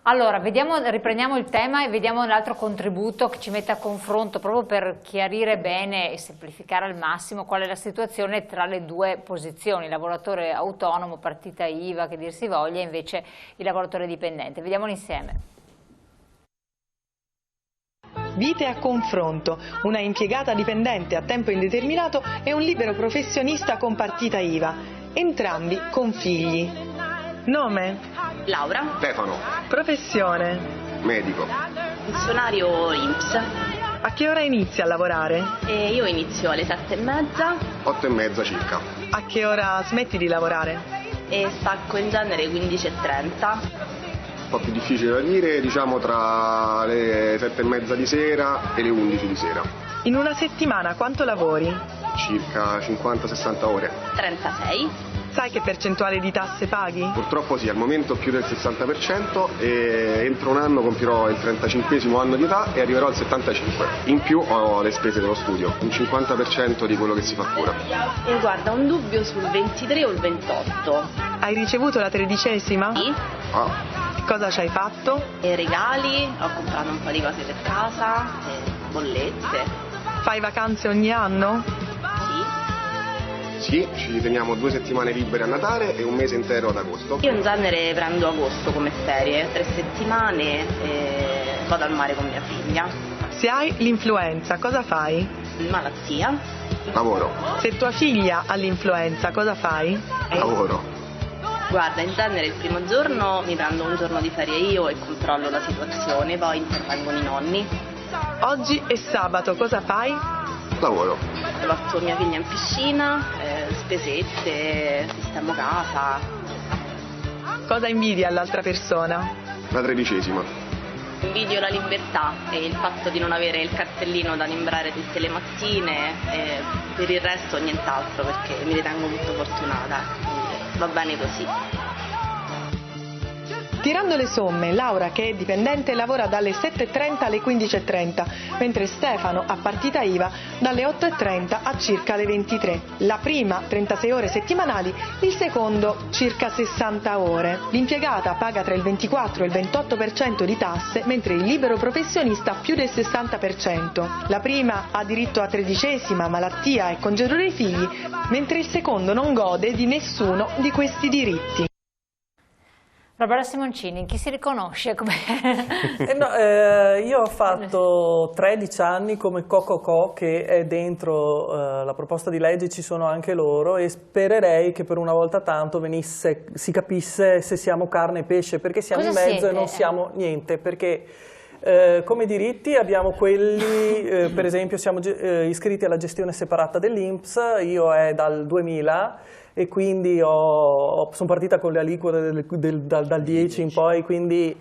Allora, riprendiamo il tema e vediamo un altro contributo che ci mette a confronto proprio per chiarire bene e semplificare al massimo qual è la situazione tra le due posizioni, lavoratore autonomo, partita IVA, che dir si voglia, e invece il lavoratore dipendente. Vediamolo insieme. Vite a confronto, una impiegata dipendente a tempo indeterminato e un libero professionista con partita IVA, entrambi con figli. Nome? Laura. Stefano. Professione? Medico. Funzionario INPS. A che ora inizia a lavorare? Io inizio alle 7:30. 8:30 circa. A che ora smetti di lavorare? E stacco in genere 15:30. Un po' più difficile da dire, diciamo tra le 7:30 di sera e le 11 di sera. In una settimana quanto lavori? Circa 50-60 ore. 36. Sai che percentuale di tasse paghi? Purtroppo sì, al momento più del 60% e entro un anno compirò il 35esimo anno di età e arriverò al 75%. In più ho le spese dello studio, un 50% di quello che si fattura. E guarda, un dubbio sul 23 o il 28. Hai ricevuto la 13ª? Sì. Cosa ci hai fatto? E regali, ho comprato un po' di cose per casa, bollette. Fai vacanze ogni anno? Sì, ci teniamo 2 settimane libere a Natale e un mese intero ad agosto. Io in genere prendo agosto come ferie, 3 settimane e vado al mare con mia figlia. Se hai l'influenza, cosa fai? Malattia. Lavoro. Se tua figlia ha l'influenza, cosa fai? Lavoro. Guarda, in genere il primo giorno mi prendo un giorno di ferie io e controllo la situazione, poi intervengono i nonni. Oggi è sabato, cosa fai? Lavoro. Porto mia figlia in piscina, spesette, sistemo casa. Cosa invidia all'altra persona? La 13ª. Invidio la libertà e il fatto di non avere il cartellino da timbrare tutte le mattine e per il resto nient'altro perché mi ritengo molto fortunata, quindi va bene così. Tirando le somme, Laura, che è dipendente, lavora dalle 7:30 alle 15:30, mentre Stefano, a partita IVA, dalle 8:30 a circa le 23. La prima 36 ore settimanali, il secondo circa 60 ore. L'impiegata paga tra il 24 e il 28% di tasse, mentre il libero professionista più del 60%. La prima ha diritto a 13ª, malattia e congedo dei figli, mentre il secondo non gode di nessuno di questi diritti. Barbara Simoncini, in chi si riconosce? Io ho fatto 13 anni come Cococò, che è dentro la proposta di legge, ci sono anche loro, e spererei che per una volta tanto si capisse se siamo carne e pesce, perché siamo in mezzo e non siamo niente, perché come diritti abbiamo quelli, per esempio siamo iscritti alla gestione separata dell'INPS, io è dal 2000, e quindi sono partita con le aliquote dal 10 in poi, quindi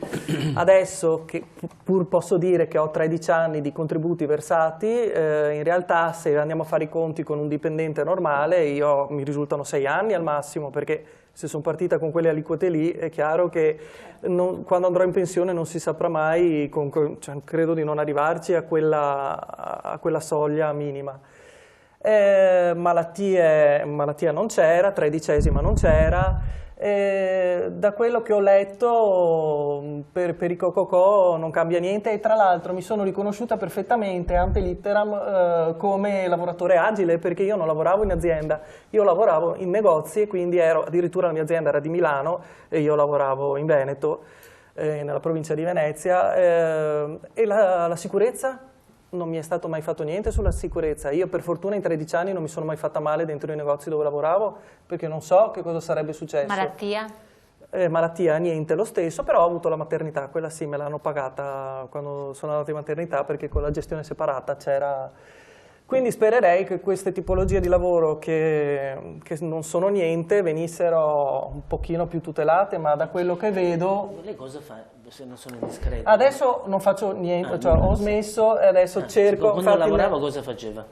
adesso che pur posso dire che ho 13 anni di contributi versati, in realtà se andiamo a fare i conti con un dipendente normale mi risultano 6 anni al massimo, perché se sono partita con quelle aliquote lì è chiaro che quando andrò in pensione non si saprà mai, cioè, credo di non arrivarci a quella soglia minima. Malattia non c'era, 13ª non c'era, da quello che ho letto per i Cococò non cambia niente, e tra l'altro mi sono riconosciuta perfettamente ante litteram come lavoratore agile, perché io non lavoravo in azienda, io lavoravo in negozi, e quindi addirittura la mia azienda era di Milano e io lavoravo in Veneto, nella provincia di Venezia, e la sicurezza? Non mi è stato mai fatto niente sulla sicurezza. Io per fortuna in 13 anni non mi sono mai fatta male dentro i negozi dove lavoravo, perché non so che cosa sarebbe successo. Malattia? Malattia niente lo stesso, però ho avuto la maternità, quella sì me l'hanno pagata quando sono andata in maternità, perché con la gestione separata c'era. Quindi spererei che queste tipologie di lavoro che non sono niente venissero un pochino più tutelate, ma da quello che vedo. Lei cosa fa se non sono indiscreto? Adesso non faccio niente, cioè ho smesso e adesso cerco. Quando lavorava cosa faceva?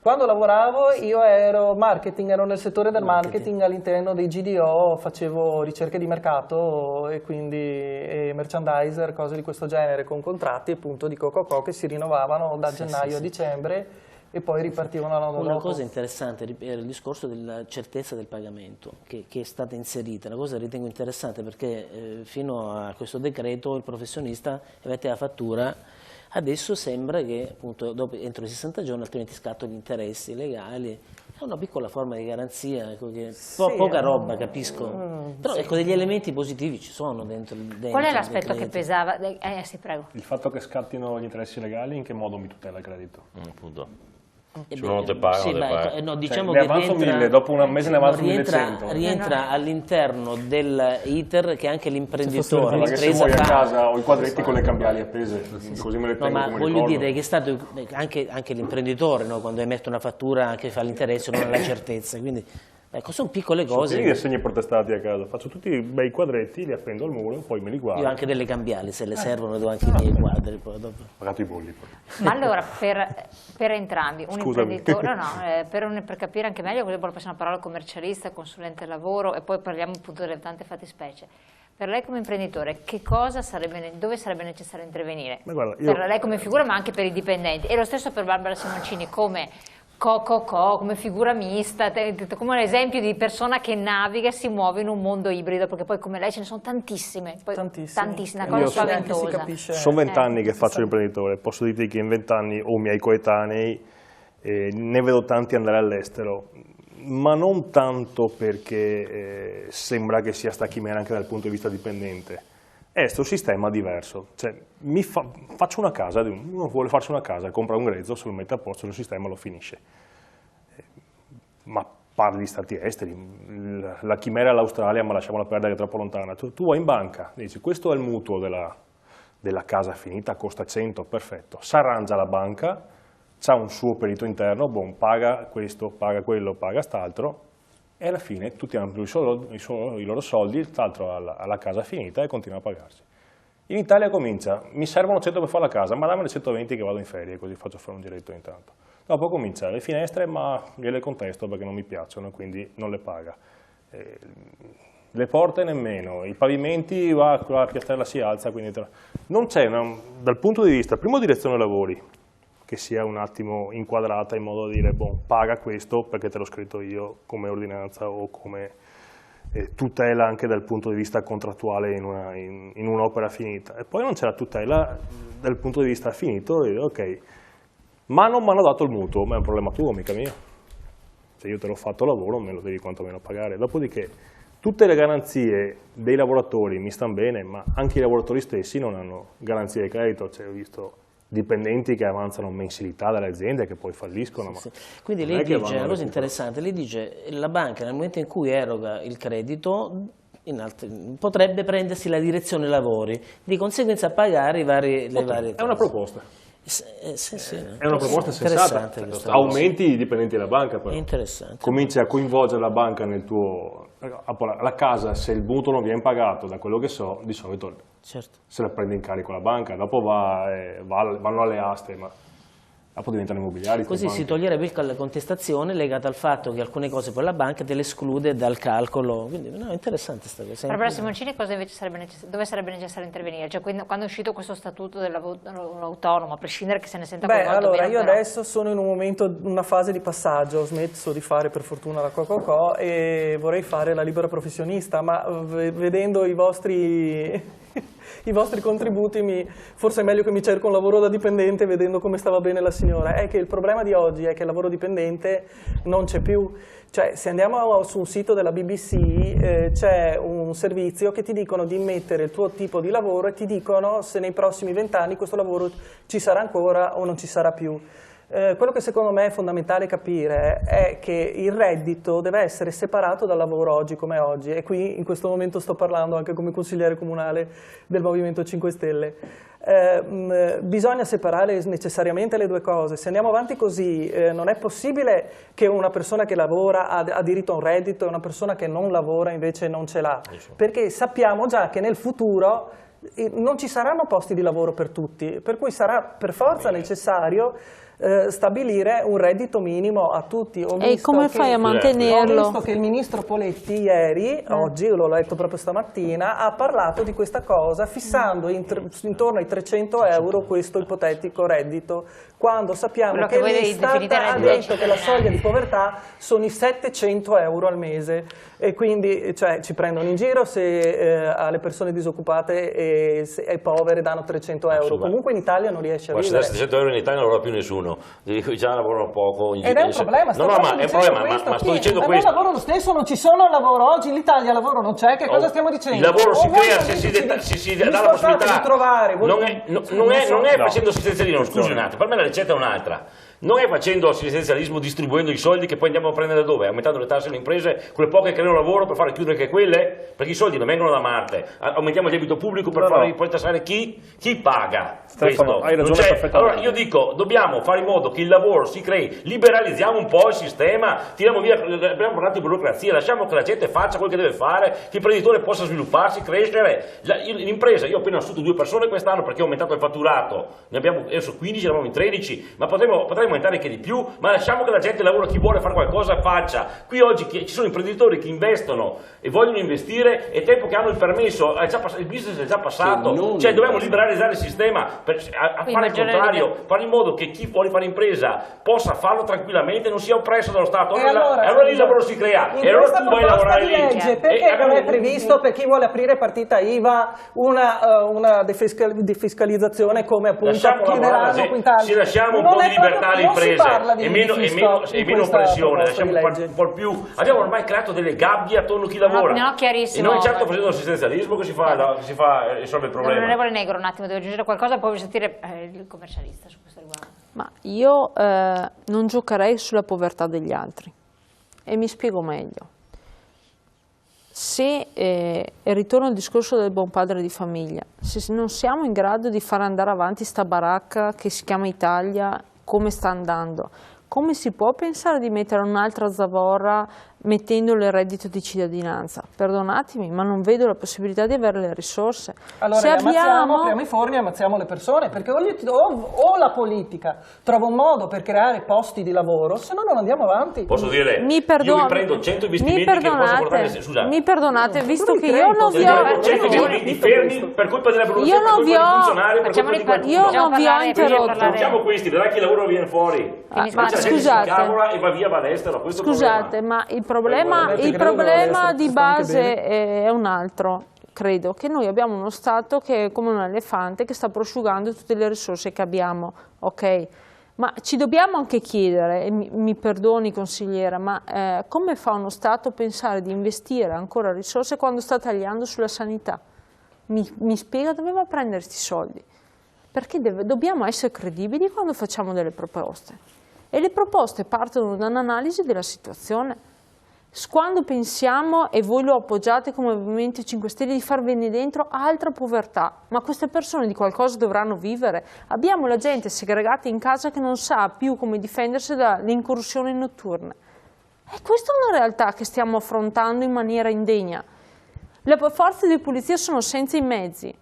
Quando lavoravo io ero nel settore del marketing all'interno dei GDO, facevo ricerche di mercato e quindi merchandiser, cose di questo genere, con contratti appunto di Cococò che si rinnovavano da gennaio a dicembre. e poi ripartivano l'anno dopo. Una cosa interessante è il discorso della certezza del pagamento che è stata inserita. Una cosa che ritengo interessante perché fino a questo decreto il professionista emetteva fattura, adesso sembra che appunto entro i 60 giorni altrimenti scattano gli interessi legali. È una piccola forma di garanzia, ecco, poca roba, capisco, però ecco, degli elementi positivi ci sono dentro. Qual è l'aspetto che pesava? Sì, prego. Il fatto che scattino gli interessi legali in che modo mi tutela il credito? Appunto. Se non te pagano, sì, te pagano. No, diciamo ne che avanzo 1000, dopo un mese ne avanzo 1100. Rientra all'interno dell'iter che anche l'imprenditore, Perché se vuoi a casa ho i quadretti con le cambiali appese, così me le tengo come voglio ricordo. dire che è stato anche l'imprenditore, no, quando emette una fattura anche fa l'interesse, non ha la certezza, quindi ecco, sono piccole cose. Io assegni protestati a casa, faccio tutti i bei quadretti, li appendo al muro, poi me li guardo. Io ho anche delle cambiali, se le servono do anche i miei quadri. Poi dopo. Pagato i bolli poi. Ma allora, per entrambi, un Scusami. imprenditore, per capire anche meglio, così poi passiamo la parola al commercialista, consulente lavoro e poi parliamo appunto delle tante fattispecie. Per lei come imprenditore, dove sarebbe necessario intervenire? Guarda, Per lei come figura, ma anche per i dipendenti. E lo stesso per Barbara Simoncini, come come figura mista, come un esempio di persona che naviga e si muove in un mondo ibrido, perché poi come lei ce ne sono tantissime, una cosa spaventosa. Sono 20 anni che faccio l'imprenditore, posso dirti che in 20 anni ho i miei coetanei, ne vedo tanti andare all'estero, ma non tanto perché sembra che sia sta chimera anche dal punto di vista dipendente. È questo sistema diverso, cioè, faccio una casa, uno vuole farsi una casa, compra un grezzo, se lo mette a posto, il sistema lo finisce. Ma parli di stati esteri, la chimera all'Australia, ma lasciamola perdere che è troppo lontana. Tu vai in banca, dici questo è il mutuo della casa finita, costa 100, perfetto, si arrangia la banca, c'ha un suo perito interno, paga questo, paga quello, paga st'altro, e alla fine tutti hanno i loro soldi, l'altro alla casa finita e continua a pagarsi. In Italia comincia, mi servono 100 per fare la casa, ma dammi le 120 che vado in ferie, così faccio fare un giretto intanto. Dopo comincia le finestre, ma gliele contesto perché non mi piacciono, quindi non le paga. Le porte nemmeno, i pavimenti, la piastrella si alza, quindi non c'è, dal punto di vista, primo direzione lavori, che sia un attimo inquadrata in modo da dire, paga questo perché te l'ho scritto io come ordinanza o come tutela anche dal punto di vista contrattuale in un'opera finita. E poi non c'è la tutela dal punto di vista finito, e dire, ok, ma non mi hanno dato il mutuo, ma è un problema tuo, mica mio. Se io te l'ho fatto lavoro, me lo devi quantomeno pagare. Dopodiché, tutte le garanzie dei lavoratori mi stanno bene, ma anche i lavoratori stessi non hanno garanzie di credito. Cioè, ho visto dipendenti che avanzano mensilità dalle aziende che poi falliscono. Sì. Quindi lei dice una cosa interessante, lei dice la banca nel momento in cui eroga il credito potrebbe prendersi la direzione lavori, di conseguenza pagare le varie È una proposta. Sì. È una proposta sensata, aumenti i dipendenti della banca, però. È interessante. Cominci a coinvolgere la banca nel tuo... La casa, se il mutuo non viene pagato, da quello che so, di solito se la prende in carico la banca, dopo vanno alle aste, ma dopo diventano immobiliari. Così si toglierebbe la contestazione legata al fatto che alcune cose poi la banca te le esclude dal calcolo, quindi è interessante questa cosa. Barbara Simoncini, cosa invece dove sarebbe necessario intervenire? Cioè, quando è uscito questo statuto dell'autonomo, a prescindere che se ne senta coinvolto allora, bene, io però... adesso sono in una fase di passaggio, ho smesso di fare per fortuna la co e vorrei fare la libera professionista, ma vedendo i vostri contributi, forse è meglio che mi cerco un lavoro da dipendente, vedendo come stava bene la signora. È che il problema di oggi è che il lavoro dipendente non c'è più. Cioè, se andiamo su un sito della BBC c'è un servizio che ti dicono di mettere il tuo tipo di lavoro e ti dicono se nei prossimi 20 anni questo lavoro ci sarà ancora o non ci sarà più. Quello che secondo me è fondamentale capire è che il reddito deve essere separato dal lavoro oggi come oggi, e qui in questo momento sto parlando anche come consigliere comunale del Movimento 5 Stelle. Bisogna separare necessariamente le due cose. Se andiamo avanti così non è possibile che una persona che lavora ha diritto a un reddito e una persona che non lavora invece non ce l'ha, perché sappiamo già che nel futuro non ci saranno posti di lavoro per tutti, per cui sarà per forza necessario stabilire un reddito minimo a tutti. E come fai a mantenerlo? Ho visto che il ministro Poletti ieri, oggi, l'ho letto proprio stamattina, ha parlato di questa cosa fissando intorno ai 300 euro questo ipotetico reddito, quando sappiamo che l'Istat ha detto che la soglia di povertà sono i 700 euro al mese, e quindi ci prendono in giro se alle persone disoccupate e povere danno 300 euro. Comunque in Italia non riesce a vivere. 700 euro in Italia non lavora più nessuno. Già lavorano poco. Ed è un problema. Ma sto dicendo questo. Ma lavoro lo stesso, non ci sono lavoro. Oggi in Italia lavoro non c'è, che cosa stiamo dicendo? Il lavoro si crea se si dà la possibilità. Non è facendo assistenzialismo, scusi un attimo, per me la ricetta è un'altra. Non è facendo assistenzialismo distribuendo i soldi che poi andiamo a prendere da dove? Aumentando le tasse alle imprese, quelle poche che creano lavoro per fare chiudere anche quelle? Perché i soldi non vengono da Marte. Aumentiamo il debito pubblico per poi tassare chi paga? Stefano, hai ragione perfettamente. Allora io dico, dobbiamo fare in modo che il lavoro si crei, liberalizziamo un po' il sistema, tiriamo via, abbiamo parlato di burocrazia, lasciamo che la gente faccia quello che deve fare, che l'imprenditore possa svilupparsi, crescere. L'impresa, io ho appena assunto 2 persone quest'anno perché ho aumentato il fatturato, ne abbiamo adesso 15, eravamo in 13, ma potremmo aumentare anche di più, ma lasciamo che la gente lavora, chi vuole fare qualcosa faccia. Qui oggi ci sono imprenditori che investono e vogliono investire, è tempo che hanno il permesso, il business è già passato, dobbiamo liberalizzare il sistema a fare il contrario, fare in modo che chi vuole fare impresa possa farlo tranquillamente, non sia oppresso dallo Stato. Allora lì il lavoro si crea, e allora tu vai a lavorare lì. Perché non è previsto per chi vuole aprire partita IVA una defiscalizzazione come appunto chiederanno qui in Italia? Se lasciamo un po' di libertà alle imprese e meno pressione, lasciamo un po' più. Abbiamo ormai creato delle gabbie attorno a chi lavora. No, chiarissimo. E non è certo facendo l'assistenzialismo che si fa risolve il problema. Onorevole Negro, un attimo, devo aggiungere qualcosa, poi voglio sentire il commercialista su questo riguardo. Ma io non giocherei sulla povertà degli altri, e mi spiego meglio. Se, e ritorno al discorso del buon padre di famiglia, se non siamo in grado di far andare avanti sta baracca che si chiama Italia come sta andando, come si può pensare di mettere un'altra zavorra mettendolo il reddito di cittadinanza? Perdonatemi, ma non vedo la possibilità di avere le risorse. Allora se apriamo i forni e ammazziamo le persone, perché o la politica trova un modo per creare posti di lavoro, se no non andiamo avanti. Posso dire, io mi prendo 100 investimenti che posso portare... Scusate. Mi perdonate, visto che io non vi ho... 100 investimenti fermi per colpa della produzione, per colpa dei funzionari, per colpa di qualcuno. Io non vi ho interrotto. Facciamo questi, vedrà che il lavoro viene fuori. Ma scusate, e va via, va all'estero. Scusate, ma il problema di base è un altro. Credo che noi abbiamo uno Stato che è come un elefante che sta prosciugando tutte le risorse che abbiamo, ok? Ma ci dobbiamo anche chiedere, e mi perdoni consigliera, ma come fa uno Stato a pensare di investire ancora risorse quando sta tagliando sulla sanità? Mi spiega dove va a prendere questi soldi? Perché dobbiamo essere credibili quando facciamo delle proposte. E le proposte partono da un'analisi della situazione. Quando pensiamo, e voi lo appoggiate come Movimento 5 Stelle, di far venire dentro altra povertà, ma queste persone di qualcosa dovranno vivere. Abbiamo la gente segregata in casa che non sa più come difendersi dalle incursioni notturne. E questa è una realtà che stiamo affrontando in maniera indegna. Le forze di polizia sono senza i mezzi.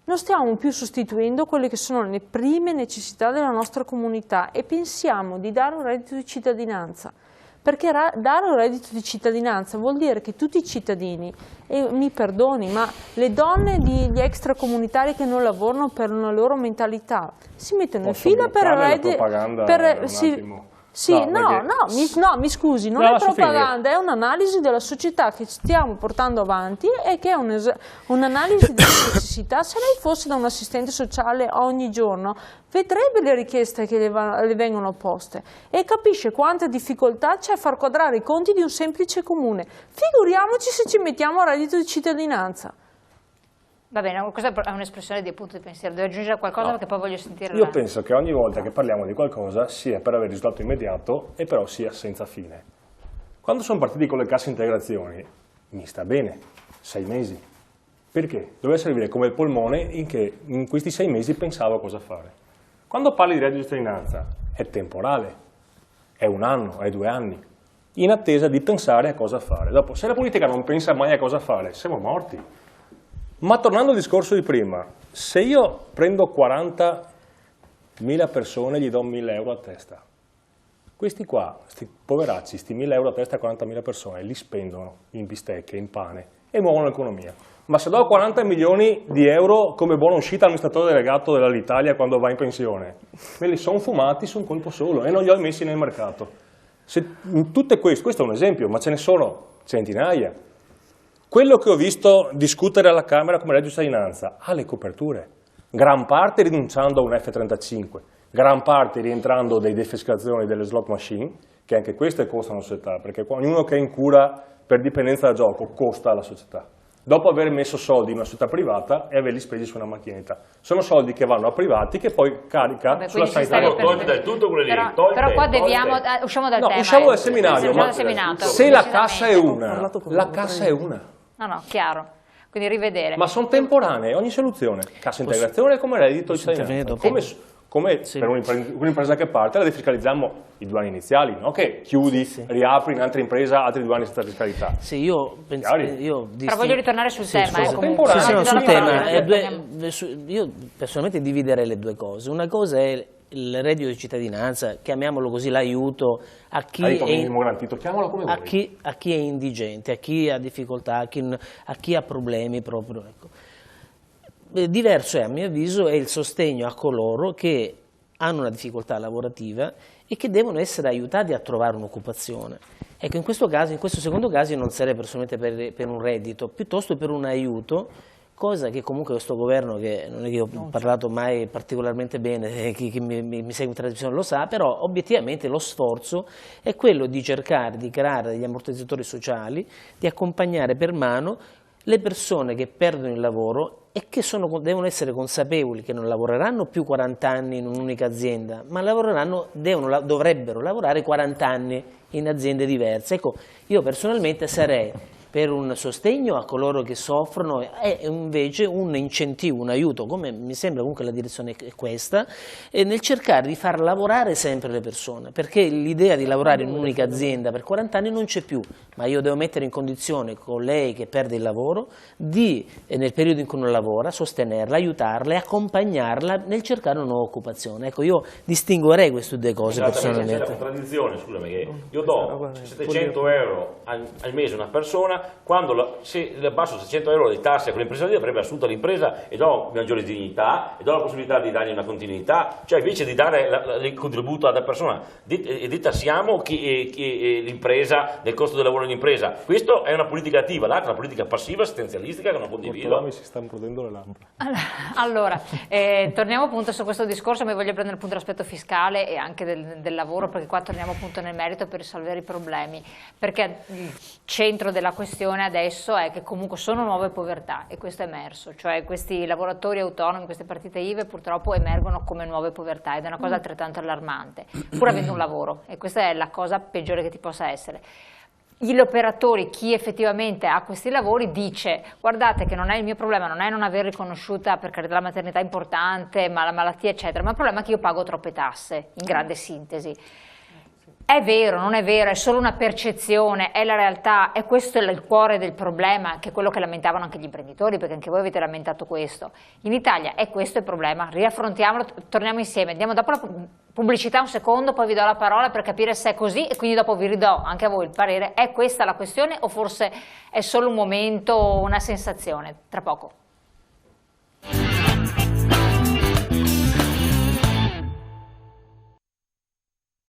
Non stiamo più sostituendo quelle che sono le prime necessità della nostra comunità e pensiamo di dare un reddito di cittadinanza. Perché dare un reddito di cittadinanza vuol dire che tutti i cittadini, e mi perdoni, ma le donne gli extracomunitari che non lavorano per una loro mentalità si mettono in fila per il reddito. Mi scusi, non è propaganda, è un'analisi della società che stiamo portando avanti e che è un'analisi della necessità. Se lei fosse da un assistente sociale ogni giorno, vedrebbe le richieste che le vengono poste e capisce quanta difficoltà c'è a far quadrare i conti di un semplice comune. Figuriamoci se ci mettiamo a reddito di cittadinanza. Va bene, questa è un'espressione di punto di pensiero. Devo aggiungere qualcosa perché poi voglio sentire. Io penso che ogni volta che parliamo di qualcosa sia per avere risultato immediato e però sia senza fine. Quando sono partiti con le casse integrazioni, mi sta bene, 6 mesi. Perché? Doveva servire come il polmone in questi 6 mesi pensavo a cosa fare. Quando parli di reddito di cittadinanza è temporale, è 1 anno, è 2 anni, in attesa di pensare a cosa fare. Dopo, se la politica non pensa mai a cosa fare, siamo morti. Ma tornando al discorso di prima, se io prendo 40 1000 persone gli do 1000 euro a testa. Questi qua, sti poveracci, sti 1000 euro a testa a 40.000 persone, li spendono in bistecche, in pane e muovono l'economia. Ma se do 40 milioni di euro come buona uscita all'amministratore delegato dell'Alitalia quando va in pensione, me li sono fumati su un colpo solo e non li ho messi nel mercato. Tutte questo è un esempio, ma ce ne sono centinaia. Quello che ho visto discutere alla Camera come reddito di cittadinanza ha le coperture, gran parte rinunciando a un F-35, gran parte rientrando dai defiscalizzazioni delle slot machine, che anche queste costano alla società, perché ognuno che è in cura per dipendenza da gioco costa alla società. Dopo aver messo soldi in una società privata e averli spesi su una macchinetta. Sono soldi che vanno a privati che poi carica sulla sanità. Tolti del tutto quelli lì. Però qua deviamo, usciamo dal tema. Usciamo dal seminario, ma se la cassa è una, la cassa è una. No, chiaro. Quindi rivedere. Ma sono temporanee, ogni soluzione. Cassa integrazione come reddito di cittadinanza. Come per un'impresa che parte la defiscalizziamo i 2 anni iniziali, no? Che chiudi, riapri in altra impresa altri 2 anni senza fiscalità. Sì, io però voglio ritornare sul tema. Sul tema, io personalmente dividerei le due cose. Una cosa è il reddito di cittadinanza, chiamiamolo così, l'aiuto a chi è indigente, a chi ha difficoltà, a chi ha problemi proprio. Ecco. Diverso a mio avviso è il sostegno a coloro che hanno una difficoltà lavorativa e che devono essere aiutati a trovare un'occupazione. Ecco, in questo secondo caso io non sarei personalmente per un reddito, piuttosto per un aiuto, cosa che comunque questo governo, che non è che ho parlato mai particolarmente bene, chi mi segue in trasmissione lo sa, però obiettivamente lo sforzo è quello di cercare di creare degli ammortizzatori sociali, di accompagnare per mano le persone che perdono il lavoro e che devono essere consapevoli che non lavoreranno più 40 anni in un'unica azienda, ma dovrebbero lavorare 40 anni in aziende diverse. Ecco, io personalmente sarei per un sostegno a coloro che soffrono e invece un incentivo, un aiuto, come mi sembra comunque la direzione è questa, e nel cercare di far lavorare sempre le persone, perché l'idea di lavorare in un'unica azienda per 40 anni non c'è più, ma io devo mettere in condizione con lei che perde il lavoro di, nel periodo in cui non lavora, sostenerla, aiutarla e accompagnarla nel cercare una nuova occupazione. Ecco, io distinguerei queste due cose personalmente. C'è la contraddizione, scusami, che io do 700 euro al mese a una persona, quando se le abbasso 600 euro di tasse a quell'impresa lì avrebbe assunto l'impresa e do maggiore dignità e do la possibilità di dargli una continuità, cioè invece di dare il contributo alla persona detassiamo l'impresa del costo del lavoro dell'impresa. Questa è una politica attiva, l'altra è una politica passiva, assistenzialistica che non condivido. Mi si stanno prudendo le lampade. Allora, torniamo appunto su questo discorso, ma voglio prendere appunto l'aspetto fiscale e anche del lavoro, perché qua torniamo appunto nel merito per risolvere i problemi, perché il centro della questione adesso è che comunque sono nuove povertà e questo è emerso, cioè questi lavoratori autonomi, queste partite IVA purtroppo emergono come nuove povertà ed è una cosa altrettanto allarmante, pur avendo un lavoro, e questa è la cosa peggiore che ti possa essere. Gli operatori, chi effettivamente ha questi lavori, dice: guardate che non è il mio problema, non è non aver riconosciuta per carità la maternità importante, ma la malattia eccetera, ma il problema è che io pago troppe tasse, in grande sintesi. È vero, non è vero, è solo una percezione, è la realtà, e questo è il cuore del problema, che è quello che lamentavano anche gli imprenditori, perché anche voi avete lamentato questo. In Italia è questo il problema, riaffrontiamolo, torniamo insieme, andiamo dopo la pubblicità un secondo, poi vi do la parola per capire se è così e quindi dopo vi ridò anche a voi il parere. È questa la questione o forse è solo un momento, una sensazione? Tra poco.